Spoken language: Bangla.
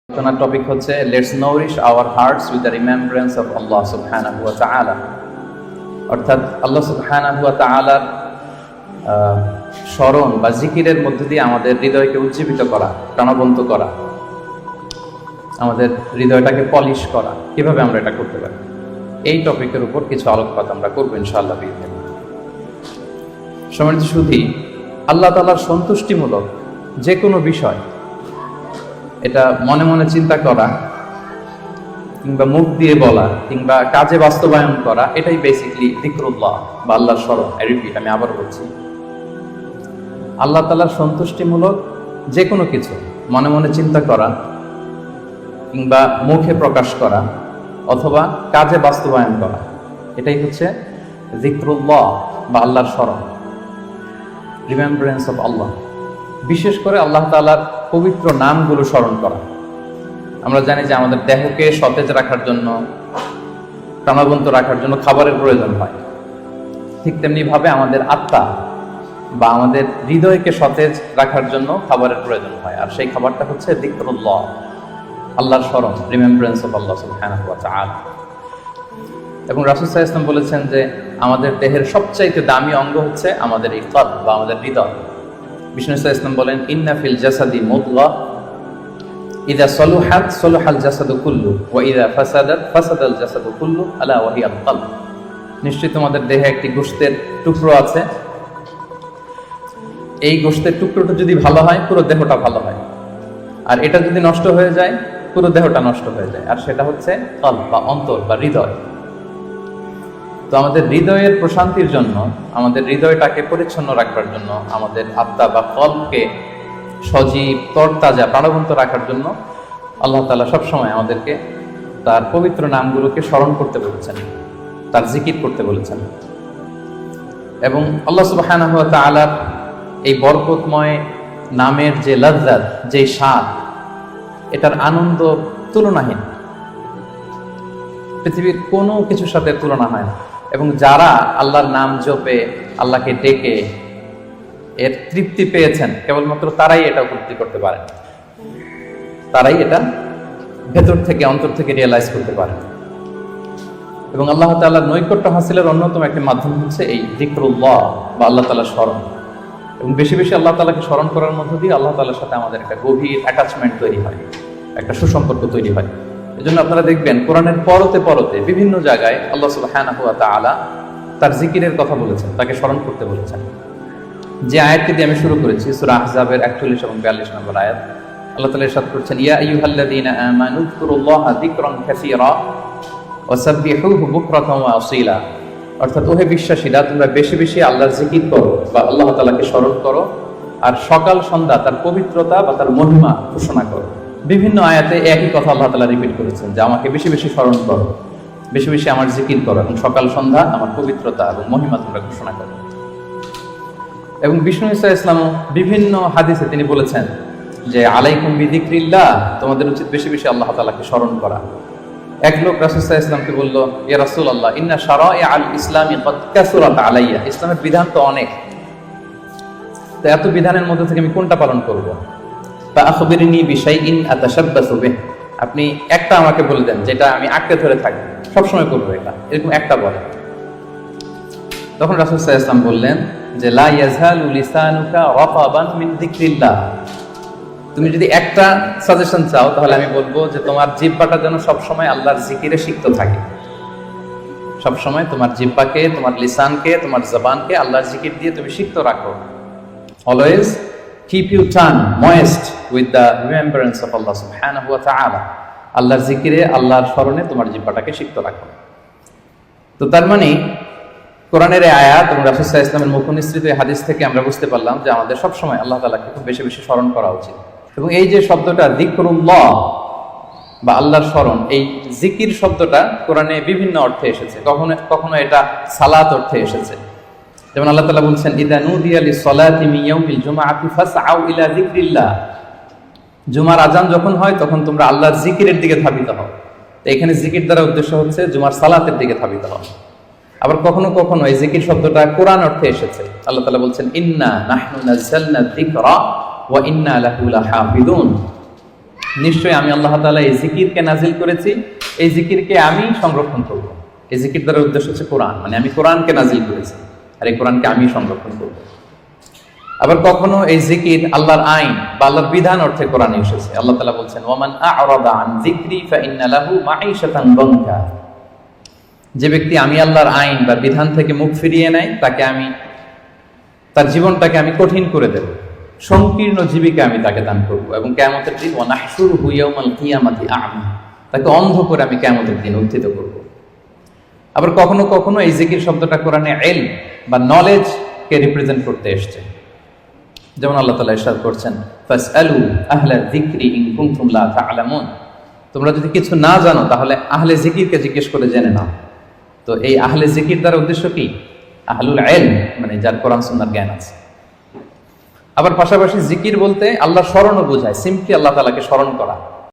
আলোচনার টপিক হচ্ছে let's nourish our hearts with the remembrance of Allah সুবহানাহু ওয়া তাআলা। অর্থাৎ আল্লাহ সুবহানাহু ওয়া তাআলার স্মরণ বা জিকিরের মধ্য দিয়ে আমাদের হৃদয়কে উজ্জীবিত করা, প্রাণবন্ত করা, আমাদের হৃদয়টাকে পলিশ করা। কিভাবে আমরা এটা করতে পারি, এই টপিকের উপর কিছু আলোকপাত আমরা করবো ইনশাআল্লাহ। সম্মানিত সুধী, আল্লাহ তাআলার সন্তুষ্টিমূলক যে কোনো বিষয় এটা মনে মনে চিন্তা করা কিংবা মুখ দিয়ে বলা কিংবা কাজে বাস্তবায়ন করা, এটাই বেসিকলি যিকরুল্লাহ বা আল্লাহর স্মরণ। আমি আবার বলছি, আল্লাহ তাআলার সন্তুষ্টিমূলক যে কোনো কিছু মনে মনে চিন্তা করা কিংবা মুখে প্রকাশ করা অথবা কাজে বাস্তবায়ন করা, এটাই হচ্ছে যিকরুল্লাহ বা আল্লাহর স্মরণ, রিমেম্ব্রেন্স অফ আল্লাহ। বিশেষ করে আল্লাহ তাআলার পবিত্র নামগুলো স্মরণ করা। আমরা জানি যে আমাদের দেহকে সতেজ রাখার জন্য, প্রাণবন্ত রাখার জন্য খাবারের প্রয়োজন হয়। ঠিক তেমনি ভাবে আমাদের আত্মা বা আমাদের হৃদয়কে সতেজ রাখার জন্য খাবারের প্রয়োজন হয়, আর সেই খাবারটা হচ্ছে যিকরুল্লাহ, আল্লাহর স্মরণ, রিমেম্ব্রেন্স অফ আল্লাহ সুবহানাহু ওয়া তাআলা। এবং রাসূল সাল্লাল্লাহু আলাইহি ওয়াসাল্লাম বলেছেন যে আমাদের দেহের সবচাইতে দামি অঙ্গ হচ্ছে আমাদের এই কলব বা আমাদের হৃদয়। বিষ্ণু সাল্লাল্লাহু আলাইহি ওয়াসাল্লাম বলেন, ইন্না ফিল জাসাদি মুদগাহ ইযা সালুহাত সালুহাল জাসাদু কুল্লু ওয়া ইযা ফাসাদাত ফাসাদাল জাসাদু কুল্লু আলা ওয়া হিয়াল কলব। নিশ্চয়ই তোমাদের দেহে একটি গোশতের টুকরো আছে, এই গোশতের টুকরোটা যদি ভালো হয় পুরো দেহটা ভালো হয়, আর এটা যদি নষ্ট হয়ে যায় পুরো দেহটা নষ্ট হয়ে যায়, আর সেটা হচ্ছে কলব বা অন্তর বা হৃদয়। তো আমাদের হৃদয়ের প্রশান্তির জন্য, আমাদের হৃদয়টাকে পরিচ্ছন্ন রাখবার জন্য, আমাদের আত্মা বা কলবকে সজীব তরতাজা প্রাণবন্ত রাখার জন্য আল্লাহ তাআলা সবসময় আমাদেরকে তার পবিত্র নামগুলোকে স্মরণ করতে বলেছেন, তার জিকির করতে বলেছেন। এবং আল্লাহ সুবহানাহু ওয়া তাআলার এই বরকতময় নামের যে লজ্জাত, যে স্বাদ, এটার আনন্দ তুলনাহীন, পৃথিবীর কোনো কিছুর সাথে তুলনা হয় না। এবং যারা আল্লাহর নাম জপে, আল্লাহকে ডেকে এর তৃপ্তি পেয়েছেন, কেবলমাত্র তারাই এটা উপলব্ধি করতে পারেন, তারাই এটা ভেতর থেকে, অন্তর থেকে রিয়েলাইজ করতে পারেন। এবং আল্লাহ তাআলার নৈকট্য হাসিলের অন্যতম একটি মাধ্যম হচ্ছে এই যিকরুল্লাহ বা আল্লাহ তাআলার স্মরণ। এবং বেশি বেশি আল্লাহ তাআলাকে স্মরণ করার মধ্য দিয়ে আল্লাহ তাআলার সাথে আমাদের একটা গভীর অ্যাটাচমেন্ট তৈরি হয়, একটা সুসম্পর্ক তৈরি হয়। এজন্য আপনারা দেখবেন কোরআনের পরতে পরতে বিভিন্ন জায়গায় আল্লাহ সুবহানাহু ওয়া তাআলা তার জিকিরের কথা বলেছেন, তাকে স্মরণ করতে বলেছেন। যে আয়াতটি দিয়ে আমি শুরু করেছি, সূরা আহজাবের 41 এবং 42 নম্বর আয়াত, আল্লাহ তাআলা ইরশাদ করছেন, ইয়া আইয়ুহাল্লাযীনা আমানু যকুরুল্লাহা যিকরান কাসীরা ওয়া সাব্বিহুহু বুকরাতান ওয়া আসীলা। অর্থাৎ ওহে বিশ্বাসীরা, তোমরা বেশি বেশি আল্লাহর জিকির করো বা আল্লাহ তাআলাকে স্মরণ করো, আর সকাল সন্ধ্যা তার পবিত্রতা বা তার মহিমা ঘোষণা করো। বিভিন্ন আয়াতে একই কথা আল্লাহ তাআলা রিপিট করেছেন যে আমাকে বেশি বেশি স্মরণ করো, বেশি বেশি আমার জিকির করো, এবং সকাল সন্ধ্যা আমার পবিত্রতা এবং মহিমা তোমরা ঘোষণা করো। এবং বিষ্ণু ঈসা ইসলাম বিভিন্ন হাদিসে তিনি বলেছেন যে আলাইকুম বিযিকরিল্লাহ, তোমাদের উচিত বেশি বেশি আল্লাহ তাআলাকে স্মরণ করা। এক লোক রাসূল সাল্লাল্লাহু আলাইহি ওয়াসাল্লামকে বলল, ইয়া রাসূলুল্লাহ, ইন্না শারাইআল ইসলামি ক্বাদ কাসুরাত আলাইয়া, ইসলামের বিধান তো অনেক, তো এত বিধানের মধ্যে থেকে আমি কোনটা পালন করব? ফাআখবিরনি বিশাইইন আতাশাব্বাসু বিহি, আপনি একটা আমাকে বলে দেন যেটা আমি আঁকড়ে ধরে থাকি, সবসময় করবো এটা, এরকম একটা বলেন। তখন রাসূল সাল্লাল্লাহু আলাইহি ওয়াসাল্লাম বললেন যে লা ইয়াযহালু লিসানুকা রাতাবান মিন যিকরিল্লাহ, তুমি যদি একটা সাজেশন চাও তাহলে আমি বলবো যে তোমার জিহ্বাটা যেন সবসময় আল্লাহর জিকিরে সিক্ত থাকে। সবসময় তোমার জিহ্বাকে, তোমার লিসানকে, তোমার জবানকে আল্লাহর জিকির দিয়ে তুমি সিক্ত রাখো। Always keep your tongue moist with the remembrance of Allah subhanahu wa ta'ala, আল্লাহর জিকিরে, আল্লাহর স্মরণে তোমার জিহ্বাটাকে সিক্ত রাখো। তো তার মানে কোরআনের এই আয়াত এবং রাসূল সাল্লাল্লাহু আলাইহি ওয়াসাল্লামের মুখনিসৃত হাদিস থেকে আমরা বুঝতে পারলাম যে আমাদের সবসময় আল্লাহ তাআলাকে খুব বেশি বেশি স্মরণ করা উচিত। এবং এই যে শব্দটা যিকরুল্লাহ বা আল্লাহর স্মরণ, এই জিকির শব্দটা কোরআনে বিভিন্ন অর্থে এসেছে। কখনো কখনো এটা সালাত অর্থে এসেছে, যেমন আল্লাহ তাআলা বলছেন, ইদা নুদিয়া লিস-সালাতি মিন ইয়াউমিল জুমআতি ফাসআউ ইলা যিকরিল্লাহ, জুমার আজান যখন হয় তখন তোমরা আল্লাহর জিকিরের দিকে ধাবিত হও। তো এখানে জিকির দ্বারা উদ্দেশ্য হচ্ছে জুমার সালাতের দিকে ধাবিত হও। আবার কখনো কখনো এই জিকির শব্দটা কোরআন অর্থে এসেছে। আল্লাহ তাআলা বলছেন, ইন্না নাহনু নাযালনা যিকরা ওয়া ইন্না লাহু লাহাফিজুন, নিশ্চয়ই আমি আল্লাহ তাআলা এই জিকিরকে নাজিল করেছি, এই জিকিরকে আমি সংরক্ষণ করব। এই জিকির দ্বারা উদ্দেশ্য হচ্ছে কোরআন, মানে আমি কোরআনকে নাজিল করেছি আর এই কোরআনকে আমি সংরক্ষণ করব। আবার কখনো এই জিকির আল্লাহর আইন বা আল্লাহর বিধান অর্থে কোরআনে এসেছে। আল্লাহ তাআলা বলছেন, ওয়ামান আ'রাদা আন যিকরি ফাইন্না লাহু মাঈশাতান দানকা। যে ব্যক্তি আমি আল্লাহর আইন বা বিধান থেকে মুখ ফিরিয়ে নেয়, তাকে আমি তার জীবনটাকে আমি কঠিন করে দেব, সংকীর্ণ জীবিকা আমি তাকে দান করব, এবং কিয়ামতের দিন ওয়া নাহশুরুহু ইয়াওমাল কিয়ামাতি আ'মা, তাকে অন্ধ করে আমি কিয়ামতের দিন উত্থিত করব। আবার কখনো কখনো এই জিকির শব্দটা কোরআনে ইলম বা নলেজ কে রিপ্রেজেন্ট করতে এসেছে। যেমন আল্লাহ তাআলা ইরশাদ করছেন, ফাসআলু আহলা যিকরি ইন কুনতুম লা তা'লামুন। তোমরা যদি কিছু না জানো তাহলে আহলে জিকিরকে জিজ্ঞেস করে জেনে নাও। তো এই আহলে জিকির দ্বারা উদ্দেশ্য কি? আহলুল ইলম, মানে যার কোরআন সুন্নাহর জ্ঞান আছে। আবার পাশাপাশি জিকির বলতে আল্লাহর স্মরণও বোঝায়, সিম্পলি আল্লাহ তাআলাকে স্মরণ করা।